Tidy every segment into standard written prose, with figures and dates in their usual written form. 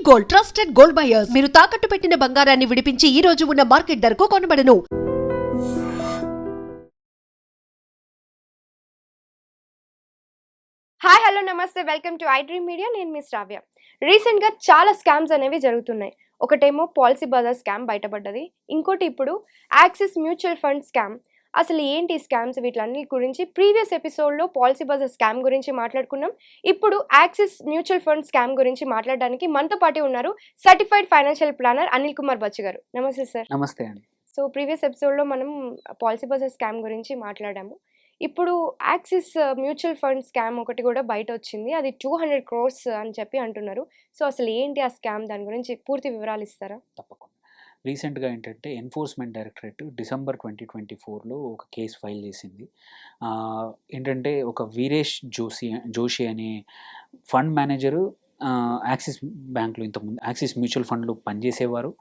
Gold, trusted gold buyers. మీరు తాకట్టు పెట్టిన బంగారాన్ని విడిపించి ఈ రోజు ఉన్న మార్కెట్ ధరకు కొనబడను. హాయ్ హలో నమస్తే, welcome to I dream media. నేను మీ శ్రావ్య. రీసెంట్గా చాలా స్కామ్స్ అనేవి జరుగుతున్నాయి. ఒకటేమో పాలసీ బజార్ స్కామ్ బయటపడ్డది, ఇంకోటి ఇప్పుడు యాక్సిస్ మ్యూచువల్ ఫండ్ స్కామ్. అసలు ఏంటి స్కామ్స్, వీటిలన్నీ గురించి ప్రీవియస్ ఎపిసోడ్లో పాలసీ బజార్ స్కామ్ గురించి మాట్లాడుకున్నాం. ఇప్పుడు యాక్సిస్ మ్యూచువల్ ఫండ్ స్కామ్ గురించి మాట్లాడడానికి మనతో పాటు ఉన్నారు certified financial planner Anil Kumar Bachchi గారు. నమస్తే సార్. నమస్తే అండి. సో ప్రీవియస్ ఎపిసోడ్లో మనం పాలసీ బజార్ స్కామ్ గురించి మాట్లాడాము. ఇప్పుడు యాక్సిస్ మ్యూచువల్ ఫండ్ స్కామ్ ఒకటి కూడా బయట వచ్చింది, అది 200 crores అని చెప్పి అంటున్నారు. సో అసలు ఏంటి ఆ స్కామ్, దాని గురించి పూర్తి వివరాలు ఇస్తారా? తప్పకుండా. రీసెంట్గా ఏంటంటే ఎన్ఫోర్స్మెంట్ డైరెక్టరేట్ డిసెంబర్ 2024లో ఒక కేసు ఫైల్ చేసింది. ఏంటంటే ఒక వీరేష్ జోషి అనే ఫండ్ మేనేజరు యాక్సిస్ బ్యాంక్లో ఇంతకుముందు యాక్సిస్ మ్యూచువల్ ఫండ్లో పనిచేసేవారు.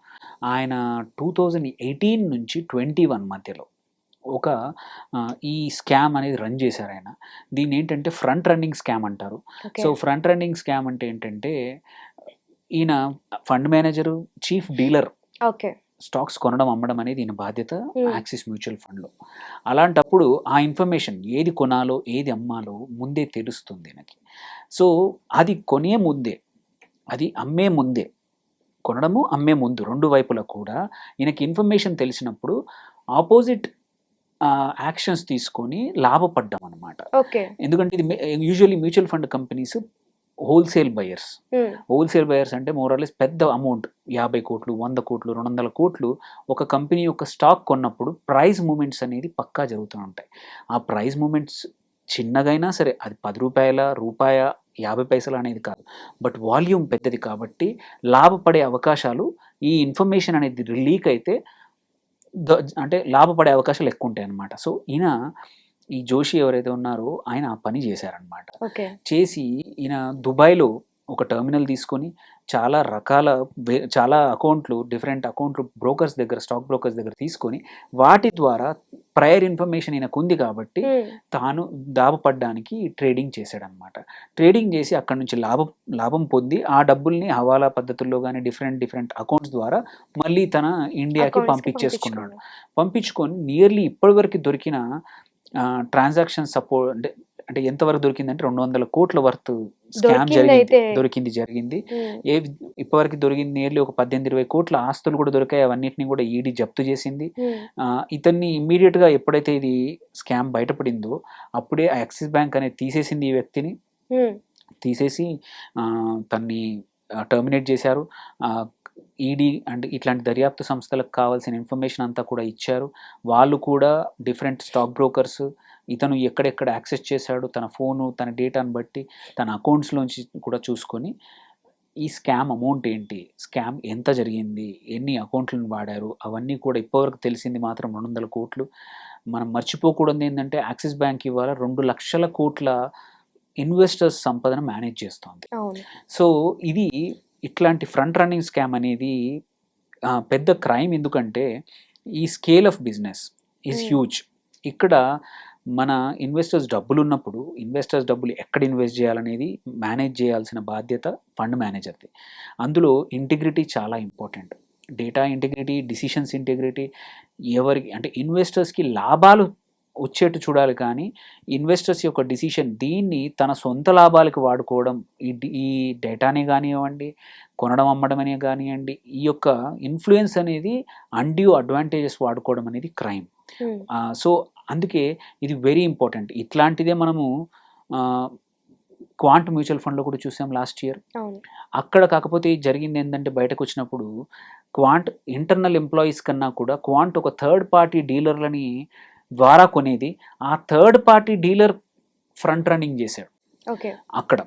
ఆయన 2018 నుంచి 21 మధ్యలో ఒక ఈ స్కామ్ అనేది రన్ చేశారు ఆయన. దీన్ని ఏంటంటే ఫ్రంట్ రన్నింగ్ స్కామ్ అంటారు. సో ఫ్రంట్ రన్నింగ్ స్కామ్ అంటే ఏంటంటే ఈయన fund manager, chief dealer, stocks కొనడం అమ్మడం అనేది ఈయన బాధ్యత యాక్సిస్ మ్యూచువల్ ఫండ్లో. అలాంటప్పుడు ఆ ఇన్ఫర్మేషన్ ఏది కొనాలో ఏది అమ్మాలో ముందే తెలుస్తుంది ఈయనకి. సో అది కొనే ముందే, అది అమ్మే ముందే, కొనడము అమ్మే ముందు రెండు వైపులా కూడా ఈయనకి ఇన్ఫర్మేషన్ తెలిసినప్పుడు ఆపోజిట్ యాక్షన్స్ తీసుకొని లాభపడ్డాం అనమాట. ఎందుకంటే ఇది usually mutual fund companies wholesale buyers అంటే మోరల్లెస్ పెద్ద అమౌంట్ 50 కోట్లు, 100 కోట్లు, 200 కోట్లు ఒక కంపెనీ యొక్క స్టాక్ కొన్నప్పుడు ప్రైస్ మూమెంట్స్ అనేది పక్కా జరుగుతూ ఉంటాయి. ఆ ప్రైస్ మూమెంట్స్ చిన్నగైనా సరే, అది 10 రూపాయ 50 పైసలు అనేది కాదు, బట్ వాల్యూమ్ పెద్దది కాబట్టి లాభపడే అవకాశాలు, ఈ ఇన్ఫర్మేషన్ అనేది లీక్ అయితే అంటే లాభపడే అవకాశాలు ఎక్కువ ఉంటాయి అన్నమాట. సో ఈయన, ఈ జోషి ఎవరైతే ఉన్నారో ఆయన ఆ పని చేశారనమాట. చేసి ఈయన దుబాయ్లో ఒక టెర్మినల్ తీసుకొని చాలా అకౌంట్లు, డిఫరెంట్ అకౌంట్లు బ్రోకర్స్ దగ్గర, స్టాక్ బ్రోకర్స్ దగ్గర తీసుకొని వాటి ద్వారా ప్రయర్ ఇన్ఫర్మేషన్ ఈయనకు ఉంది కాబట్టి తాను లాభపడడానికి ట్రేడింగ్ చేశాడనమాట. ట్రేడింగ్ చేసి అక్కడ నుంచి లాభం పొంది ఆ డబ్బుల్ని హవాలా పద్ధతుల్లో కానీ డిఫరెంట్ అకౌంట్స్ ద్వారా మళ్ళీ తన ఇండియాకి పంపించుకొని నియర్లీ ఇప్పటివరకు దొరికిన ట్రాన్సాక్షన్ సపోర్ట్ అంటే ఎంతవరకు దొరికిందంటే 200 కోట్ల వర్త్ స్కామ్ జరిగింది. ఇప్పటివరకు దొరికింది నియర్లీ ఒక 18-20 కోట్ల ఆస్తులు కూడా దొరికాయి. అవన్నిటిని కూడా ఈడీ జప్తు చేసింది. ఇతన్ని ఇమ్మీడియట్ గా ఎప్పుడైతే ఇది స్కామ్ బయటపడిందో అప్పుడే యాక్సిస్ బ్యాంక్ అనేది తీసేసింది. ఈ వ్యక్తిని తీసేసి తన్ని టర్మినేట్ చేశారు. ఈడీ అండ్ ఇట్లాంటి దర్యాప్తు సంస్థలకు కావాల్సిన ఇన్ఫర్మేషన్ అంతా కూడా ఇచ్చారు. వాళ్ళు కూడా డిఫరెంట్ స్టాక్ బ్రోకర్స్ ఇతను ఎక్కడెక్కడ యాక్సెస్ చేశాడు, తన ఫోను, తన డేటాను బట్టి తన అకౌంట్స్లోంచి కూడా చూసుకొని ఈ స్కామ్ అమౌంట్ ఏంటి, స్కామ్ ఎంత జరిగింది, ఎన్ని అకౌంట్లను వాడారు, అవన్నీ కూడా ఇప్పటివరకు తెలిసింది మాత్రం 200 కోట్లు. మనం మర్చిపోకూడదు ఏంటంటే యాక్సిస్ బ్యాంక్ ఇవాళ 2 లక్షల కోట్ల ఇన్వెస్టర్స్ సంపదను మేనేజ్ చేస్తోంది. సో ఇది ఇట్లాంటి ఫ్రంట్ రన్నింగ్ స్కామ్ అనేది పెద్ద క్రైమ్. ఎందుకంటే ఈ scale of business is huge. ఇక్కడ మన ఇన్వెస్టర్స్ డబ్బులు ఉన్నప్పుడు ఇన్వెస్టర్స్ డబ్బులు ఎక్కడ ఇన్వెస్ట్ చేయాలనేది మేనేజ్ చేయాల్సిన బాధ్యత ఫండ్ మేనేజర్ది. అందులో ఇంటిగ్రిటీ చాలా important. Data integrity, decisions integrity, ఎవరికి అంటే ఇన్వెస్టర్స్కి లాభాలు వచ్చేట్టు చూడాలి, కానీ ఇన్వెస్టర్స్ యొక్క డిసిషన్ దీన్ని తన సొంత లాభాలకు వాడుకోవడం, ఈ డేటానే కానివ్వండి, కొనడం అమ్మడం అనే కానివ్వండి, ఈ యొక్క ఇన్ఫ్లుయెన్స్ అనేది అన్డ్యూ అడ్వాంటేజెస్ వాడుకోవడం అనేది క్రైమ్. సో అందుకే ఇది వెరీ ఇంపార్టెంట్. ఇట్లాంటిదే మనము క్వాంట్ మ్యూచువల్ ఫండ్లో కూడా చూసాం లాస్ట్ ఇయర్. అక్కడ కాకపోతే జరిగింది ఏంటంటే బయటకు వచ్చినప్పుడు క్వాంట్ ఇంటర్నల్ ఎంప్లాయీస్ కన్నా కూడా క్వాంట్ ఒక థర్డ్ పార్టీ డీలర్లని ద్వారా కొనేది. ఆ third party dealer front running చేశాడు అక్కడ.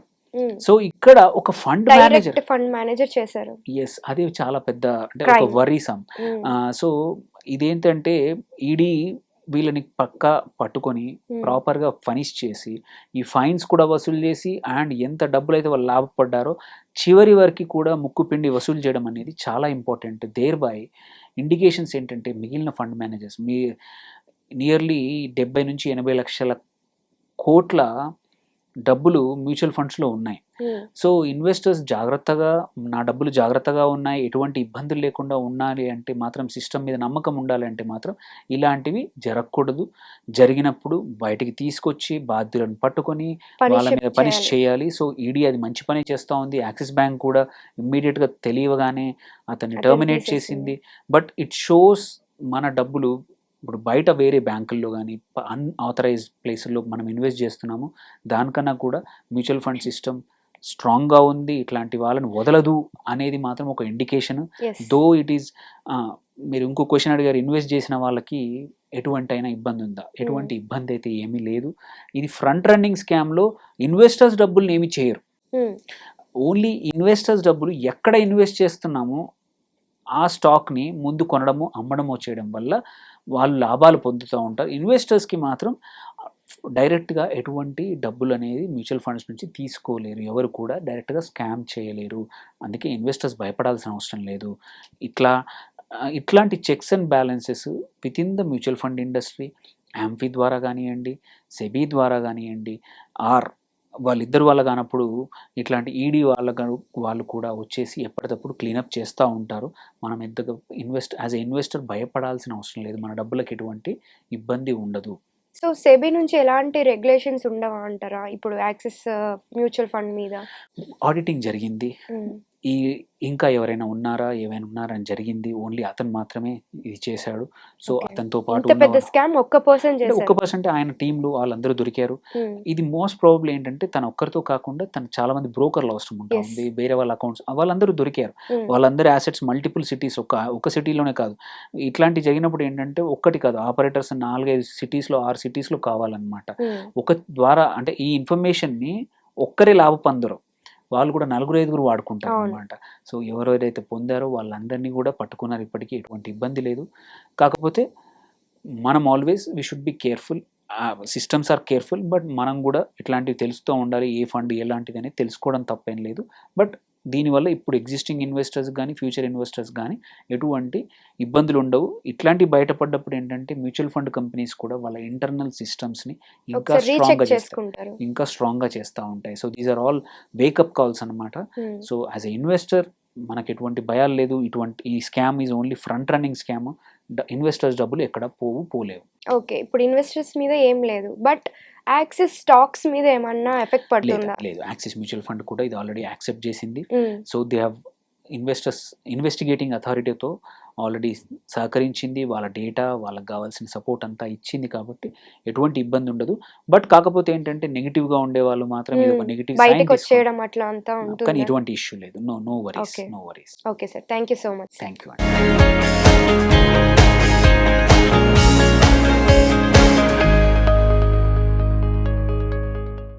సో ఇక్కడ ఒక ఫండ్ మేనేజర్ చేశారు. ఎస్, అది చాలా పెద్ద అంటే ఒక వరీసమ్. సో ఇదేంటంటే ఈడీ వీళ్ళని పక్కా పట్టుకొని ప్రాపర్గా ఫైన్స్ చేసి, ఈ ఫైన్స్ కూడా వసూలు చేసి, అండ్ ఎంత డబ్బులు అయితే వాళ్ళు లాభపడ్డారో చివరి వరకు కూడా ముక్కుపిండి వసూలు చేయడం అనేది చాలా ఇంపార్టెంట్. దేర్ బై ఇండికేషన్స్ ఏంటంటే మిగిలిన ఫండ్ మేనేజర్స్ నియర్లీ 70 నుంచి 80 లక్షల కోట్ల డబ్బులు మ్యూచువల్ ఫండ్స్లో ఉన్నాయి. సో ఇన్వెస్టర్స్ జాగ్రత్తగా, నా డబ్బులు జాగ్రత్తగా ఉన్నాయి, ఎటువంటి ఇబ్బందులు లేకుండా ఉండాలి అంటే మాత్రం, సిస్టమ్ మీద నమ్మకం ఉండాలి అంటే మాత్రం ఇలాంటివి జరగకూడదు. జరిగినప్పుడు బయటికి తీసుకొచ్చి బాధ్యులను పట్టుకొని వాళ్ళ మీద పనిష్ చేయాలి. సో ఈడీ అది మంచి పని చేస్తూ ఉంది. యాక్సిస్ బ్యాంక్ కూడా ఇమ్మీడియట్గా తెలియగానే అతన్ని టర్మినేట్ చేసింది. బట్ ఇట్ షోస్ మన డబ్బులు ఇప్పుడు బయట వేరే బ్యాంకుల్లో కానీ అన్ఆథరైజ్డ్ ప్లేసుల్లో మనం ఇన్వెస్ట్ చేస్తున్నాము, దానికన్నా కూడా మ్యూచువల్ ఫండ్ సిస్టమ్ స్ట్రాంగ్గా ఉంది, ఇట్లాంటి వాళ్ళని వదలదు అనేది మాత్రం ఒక ఇండికేషన్. దో ఇట్ ఈస్, మీరు ఇంకో క్వశ్చన్ అడిగారు, ఇన్వెస్ట్ చేసిన వాళ్ళకి ఎటువంటి అయినా ఇబ్బంది ఉందా? ఎటువంటి ఇబ్బంది అయితే ఏమీ లేదు. ఇది ఫ్రంట్ రన్నింగ్ స్కామ్లో ఇన్వెస్టర్స్ డబ్బుల్ని ఏమి చేయరు. ఓన్లీ ఇన్వెస్టర్స్ డబ్బులు ఎక్కడ ఇన్వెస్ట్ చేస్తున్నామో ఆ స్టాక్ని ముందు కొనడము, అమ్మడము చేయడం వల్ల వాళ్ళు లాభాలు పొందుతూ ఉంటారు. ఇన్వెస్టర్స్కి మాత్రం డైరెక్ట్గా ఎటువంటి డబ్బులు అనేది మ్యూచువల్ ఫండ్స్ నుంచి తీసుకోలేరు, ఎవరు కూడా డైరెక్ట్గా స్కామ్ చేయలేరు. అందుకే ఇన్వెస్టర్స్ భయపడాల్సిన అవసరం లేదు. ఇట్లాంటి checks and balances with in the mutual fund industry, AMFI ద్వారా కానివ్వండి, సెబీ ద్వారా కానివ్వండి, ఆర్ వాళ్ళిద్దరు వాళ్ళ కానప్పుడు ఇట్లాంటి ఈడీ వాళ్ళు కూడా వచ్చేసి ఎప్పటికప్పుడు క్లీనప్ చేస్తూ ఉంటారు. మనం ఎంతగా యాజ్ ఎ ఇన్వెస్టర్ భయపడాల్సిన అవసరం లేదు, మన డబ్బులకు ఎటువంటి ఇబ్బంది ఉండదు. సో సెబీ నుంచి ఎలాంటి రెగ్యులేషన్స్ ఉండవా అంటారా ఇప్పుడు యాక్సిస్ మ్యూచువల్ ఫండ్ మీద? ఆడిటింగ్ జరిగింది, ఇంకా ఎవరైనా ఉన్నారా అని జరిగింది. ఓన్లీ అతను మాత్రమే ఇది చేశాడు. సో అతనితో పాటు పెద్ద స్కామ్ ఒక్క పర్సన్ ఆయన టీంలో వాళ్ళందరూ దొరికారు. ఇది మోస్ట్ ప్రాబబ్లీ ఏంటంటే తన ఒక్కరితో కాకుండా తన చాలా మంది బ్రోకర్లు అవసరం ఉంటుంది, వేరే వాళ్ళ అకౌంట్స్, వాళ్ళందరూ దొరికారు. వాళ్ళందరూ అసెట్స్ మల్టిపుల్ సిటీస్, ఒక సిటీలోనే కాదు. ఇట్లాంటి జరిగినప్పుడు ఏంటంటే ఒక్కటి కాదు, ఆపరేటర్స్ 4-5 సిటీస్లో 6 సిటీస్లో కావాలన్నమాట. ఒక ద్వారా అంటే ఈ ఇన్ఫర్మేషన్ని ఒక్కరే లాభపొందరు, వాళ్ళు కూడా 4-5 వాడుకుంటారు అనమాట. సో ఎవరెవరైతే పొందారో వాళ్ళందరినీ కూడా పట్టుకున్నారు. ఇప్పటికీ ఎటువంటి ఇబ్బంది లేదు. కాకపోతే మనం always we should be careful. Systems are careful, but మనం కూడా ఇట్లాంటివి తెలుస్తూ ఉండాలి. ఏ ఫండ్ ఎలాంటిది అనేది తెలుసుకోవడం తప్పేం లేదు. బట్ దీనివల్ల ఇప్పుడు ఎగ్జిస్టింగ్ ఇన్వెస్టర్స్ కానీ ఫ్యూచర్ ఇన్వెస్టర్స్ కానీ ఎటువంటి ఇబ్బందులు ఉండవు. ఇట్లాంటి బయటపడ్డప్పుడు ఏంటంటే మ్యూచువల్ ఫండ్ కంపెనీస్ కూడా వాళ్ళ ఇంటర్నల్ సిస్టమ్స్ని ఇంకా స్ట్రాంగ్గా చేస్తూ ఉంటాయి. So these are all wake up calls అనమాట. సో యాజ్ ఎ ఇన్వెస్టర్ మనకు ఎటువంటి భయాలు లేదు. ఈ scam is only front running scam. Investors డబ్బులు ఎక్కడ పోలేవు. ఓకే, ఇప్పుడు ఇన్వెస్టర్స్ మీద ఏం లేదు, బట్ యాక్సిస్ స్టాక్స్ మీద ఏమన్నా ఎఫెక్ట్ పడుతుందా? లేదు, యాక్సిస్ మ్యూచువల్ ఫండ్ కూడా ఇది ఆల్రెడీ యాక్సెప్ట్ చేసింది. సో దే హ్యావ్ ఇన్వెస్టిగేటింగ్ అథారిటీతో ఆల్రెడీ సహకరించింది, వాళ్ళ డేటా వాళ్ళకి కావాల్సిన సపోర్ట్ అంతా ఇచ్చింది, కాబట్టి ఎటువంటి ఇబ్బంది ఉండదు. బట్ కాకపోతే ఏంటంటే నెగిటివ్గా ఉండే వాళ్ళు మాత్రం ఇది ఒక నెగిటివ్ బయటకు వచ్చేయడం అట్లా అంతా ఉంటుంది, కానీ ఎటువంటి ఇష్యూ లేదు. No worries. Okay sir, thank you so much. Thank you.